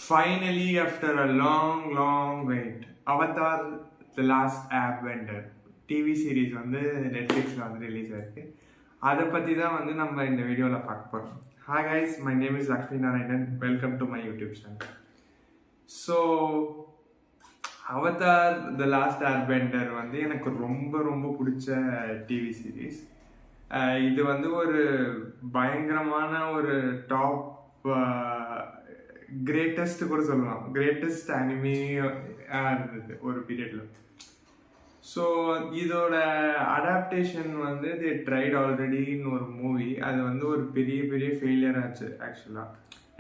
Finally, after a long wait, Avatar The Last Airbender TV series வந்து நெட்ஃப்ளிக்ஸில் வந்து release ஆயிருக்கு. அதை பற்றி தான் வந்து நம்ம இந்த வீடியோவில் பார்க்க போகிறோம். Hi guys, my name is Lakshmi Narayanan. Welcome to my YouTube channel. So Avatar the last airbender வந்து எனக்கு ரொம்ப பிடிச்ச டிவி சீரீஸ். இது வந்து ஒரு பயங்கரமான ஒரு டாப் கிரேட்டஸ்ட் கூட சொல்லலாம், கிரேட்டஸ்ட் அனிமியாக இருந்தது ஒரு பீரியடில். ஸோ இதோட அடாப்டேஷன் வந்து தி ட்ரைட் ஆல்ரெடின்னு ஒரு மூவி. அது வந்து ஒரு பெரிய ஃபெயிலியர் ஆச்சு ஆக்சுவலாக.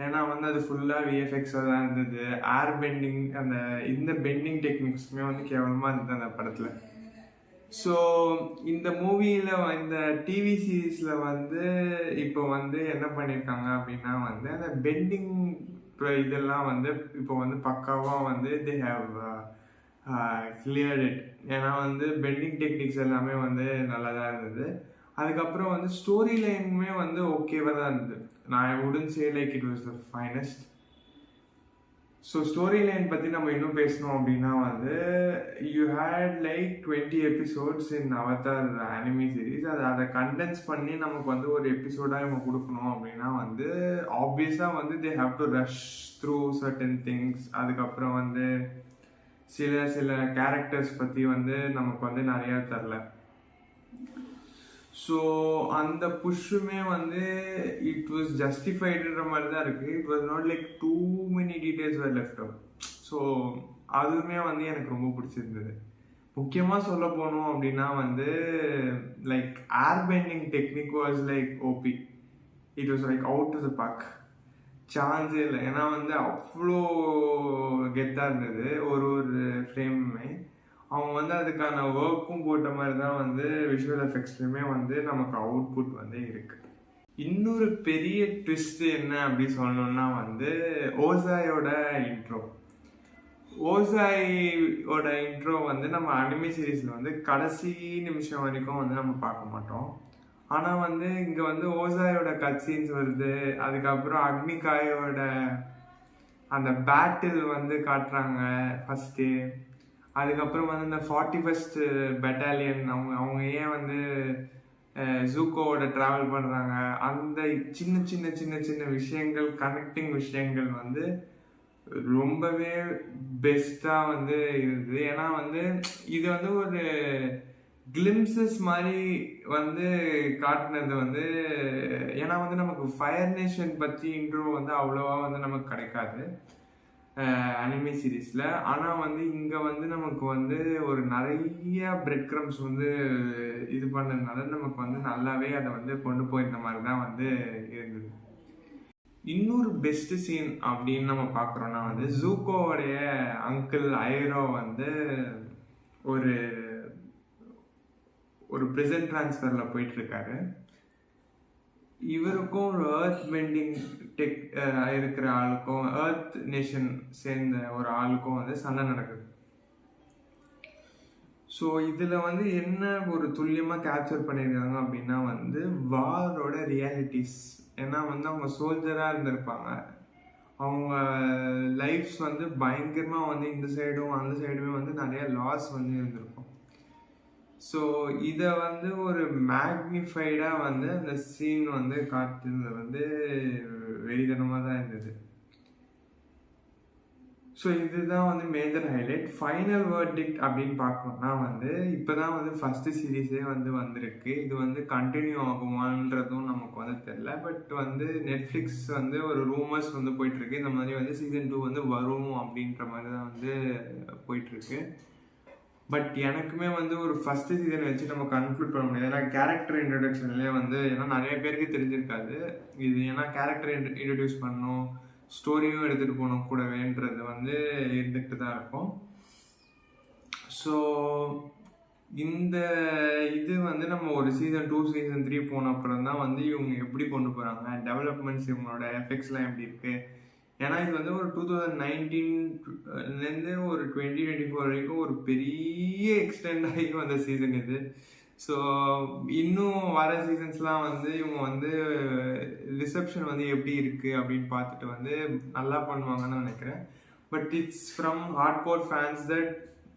ஏன்னா வந்து அது ஃபுல்லாக விஎஃப்எக்ஸாக தான் இருந்தது. ஏர் பெண்டிங், இந்த பெண்டிங் டெக்னிக்ஸுமே வந்து கேவலமாக இருந்தது அந்த படத்தில். ஸோ இந்த மூவியில், இந்த டிவி சீரீஸில் வந்து இப்போ வந்து என்ன பண்ணியிருக்காங்க அப்படின்னா வந்து அந்த பெண்டிங் இதெல்லாம் வந்து இப்போ வந்து பக்காவாக வந்து தே ஹேவ் கிளியர்ட் இட். ஏன்னா வந்து பெண்டிங் டெக்னிக்ஸ் எல்லாமே வந்து நல்லா தான் இருந்தது. அதுக்கப்புறம் வந்து ஸ்டோரி லைனுமே வந்து ஓகேவாக தான் இருந்தது. நான் wouldn't say like it was the finest. So storyline பற்றி நம்ம இன்னும் பேசணும் அப்படின்னா வந்து you had like 20 episodes in Avatar anime series. அதை கண்டென்ஸ் பண்ணி நமக்கு வந்து ஒரு எபிசோடாக நம்ம கொடுக்கணும் அப்படின்னா வந்து ஆப்வியஸாக வந்து they have to rush through certain things. அதுக்கப்புறம் வந்து சில கேரக்டர்ஸ் பற்றி வந்து நமக்கு வந்து நிறையா தரல. ஸோ அந்த புஷ்ஷுமே வந்து இட் வாஸ் ஜஸ்டிஃபைடுன்ற மாதிரி தான் இருக்குது. It was not like too many details were left out. So அதுவுமே வந்து எனக்கு ரொம்ப பிடிச்சிருந்தது. முக்கியமாக சொல்ல போனோம் அப்படின்னா வந்து like air bending technique was like OP. It was like out to the park, சான்ஸே இல்லை. ஏன்னா வந்து அவ்வளோ கெத்தாக இருந்தது ஒரு ஃப்ரேமுமே. அவங்க வந்து அதுக்கான ஒர்க்கும் போட்ட மாதிரி தான் வந்து விஷுவல் எஃபெக்ட்ஸ்லையுமே வந்து நமக்கு அவுட்புட் வந்து இருக்கு. இன்னொரு பெரிய ட்விஸ்ட் என்ன அப்படி சொல்லணும்னா வந்து ஓசாயோட இன்ட்ரோ. ஓசாயோட இன்ட்ரோ வந்து நம்ம அனிமி சீரீஸில் வந்து கடைசி நிமிஷம் வரைக்கும் வந்து நம்ம பார்க்க மாட்டோம். ஆனால் வந்து இங்கே வந்து ஓசாயோட கட் சீன்ஸ் வருது. அதுக்கப்புறம் அக்னிகாயோட அந்த பேட்டில் வந்து காட்டுறாங்க ஃபஸ்ட்டு. அதுக்கப்புறம் வந்து இந்த 41st பெட்டாலியன் அவங்க ஏன் வந்து ஜூக்கோவோட ட்ராவல் பண்ணுறாங்க, அந்த சின்ன விஷயங்கள், கனெக்டிங் விஷயங்கள் வந்து ரொம்பவே பெஸ்ட்டாக வந்து இருந்தது. ஏன்னா வந்து இது வந்து ஒரு கிளிம்சஸ் மாதிரி வந்து காட்டினது வந்து, ஏன்னா வந்து நமக்கு ஃபயர் நேஷன் பற்றி இன்ட்ரோ வந்து அவ்வளோவா வந்து நமக்கு கிடைக்காது அனிமி சீரீஸில். ஆனால் வந்து இங்கே வந்து நமக்கு வந்து ஒரு நிறைய பிரெட் க்ரம்ஸ் வந்து இது பண்ணதுனால நமக்கு வந்து நல்லாவே அதை வந்து கொண்டு போயிருந்த மாதிரி தான் வந்து இருந்தது. இன்னொரு பெஸ்ட் சீன் அப்படின்னு நம்ம பார்க்குறோன்னா வந்து ஜூக்கோவுடைய அங்கிள் ஐரோ வந்து ஒரு ப்ரிசன் ட்ரான்ஸ்ஃபரில் போயிட்டுருக்காரு. இவருக்கும் ஒரு ஏர்த் பெண்டிங் டெக் இருக்கிற ஆளுக்கும், ஏர்த் நேஷன் சேர்ந்த ஒரு ஆளுக்கும் வந்து சண்டை நடக்குது. ஸோ இதில் வந்து என்ன ஒரு துல்லியமாக கேப்சர் பண்ணியிருக்காங்க அப்படின்னா வந்து வாரோட ரியாலிட்டிஸ். ஏன்னா வந்து அவங்க சோல்ஜராக இருந்திருப்பாங்க. அவங்க லைஃப்ஸ் வந்து பயங்கரமாக வந்து இந்த சைடும் அந்த சைடுமே வந்து நிறைய லாஸ் வந்து இருந்திருக்கும். ஸோ இதை வந்து ஒரு மேக்னிஃபைடாக வந்து அந்த சீன் வந்து காட்டுறது வந்து வெறிதனமாக தான் இருந்தது. ஸோ இதுதான் வந்து மேஜர் ஹைலைட். ஃபைனல் வேர்டிக்ட் அப்படின்னு பார்க்கணும்னா வந்து இப்போ தான் வந்து ஃபஸ்ட்டு சீரீஸே வந்து வந்திருக்கு. இது வந்து கண்டினியூ ஆகுமான்றதும் நமக்கு வந்து தெரில. பட் வந்து நெட்ஃப்ளிக்ஸ் வந்து ஒரு ரூமர்ஸ் வந்து போயிட்டுருக்கு, இந்த மாதிரி வந்து சீசன் 2 வந்து வரும் அப்படின்ற மாதிரி தான் வந்து போயிட்டுருக்கு. பட் எனக்குமே வந்து ஒரு ஃபஸ்ட்டு சீசனை வச்சு நம்ம கன்க்ளூட் பண்ண முடியாது. ஏன்னா கேரக்டர் இன்ட்ரடக்ஷன்லேயே வந்து, ஏன்னா நிறைய பேருக்கு தெரிஞ்சிருக்காது இது. ஏன்னா கேரக்டர் இன்ட்ரடியூஸ் பண்ணணும், ஸ்டோரியும் எடுத்துகிட்டு போகணும் கூடவேன்றது வந்து இருந்துகிட்டு தான் இருக்கும். ஸோ இந்த இது வந்து நம்ம ஒரு சீசன் 2 சீசன் 3 போன அப்புறம் தான் வந்து இவங்க எப்படி கொண்டு போகிறாங்க, டெவலப்மெண்ட்ஸ், இவங்களோட எஃபெக்ட்ஸ்லாம் எப்படி இருக்குது. ஏன்னா இது வந்து ஒரு 2019லேருந்து ஒரு 2024 வரைக்கும் ஒரு பெரிய எக்ஸ்டெண்ட் ஆகி வந்த சீசன் இது. ஸோ இன்னும் வர சீசன்ஸ்லாம் வந்து இவங்க வந்து ரிசப்ஷன் வந்து எப்படி இருக்குது அப்படின்னு பார்த்துட்டு வந்து நல்லா பண்ணுவாங்கன்னு நினைக்கிறேன். But it's from hardcore fans that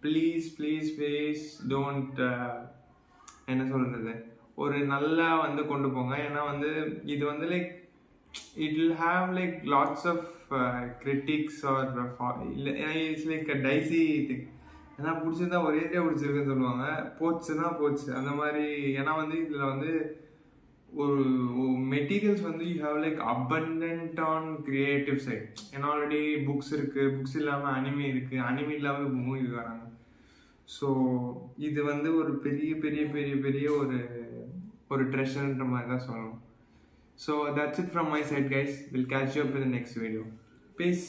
please please please don't என்ன சொல்கிறது, ஒரு நல்லா வந்து கொண்டு போங்க. ஏன்னா வந்து இது வந்து like it will have like lots of critics or இல்லை it's like a dicey thing. ஏன்னா பிடிச்சிருந்தா ஒரே பிடிச்சிருக்குன்னு சொல்லுவாங்க, போச்சுன்னா போச்சு அந்த மாதிரி. ஏன்னா வந்து இதில் வந்து ஒரு மெட்டீரியல்ஸ் வந்து you have like abundant on creative side. ஏன்னா ஆல்ரெடி புக்ஸ் இருக்குது, புக்ஸ் இல்லாமல் அனிமே இருக்குது, அனிமே இல்லாமல் மூவி வராங்க. ஸோ இது வந்து ஒரு பெரிய பெரிய பெரிய பெரிய ஒரு ட்ரெஷர்ன்ற மாதிரி தான் சொல்லணும். So that's it from my side, guys. We'll catch you up in the next video. Peace.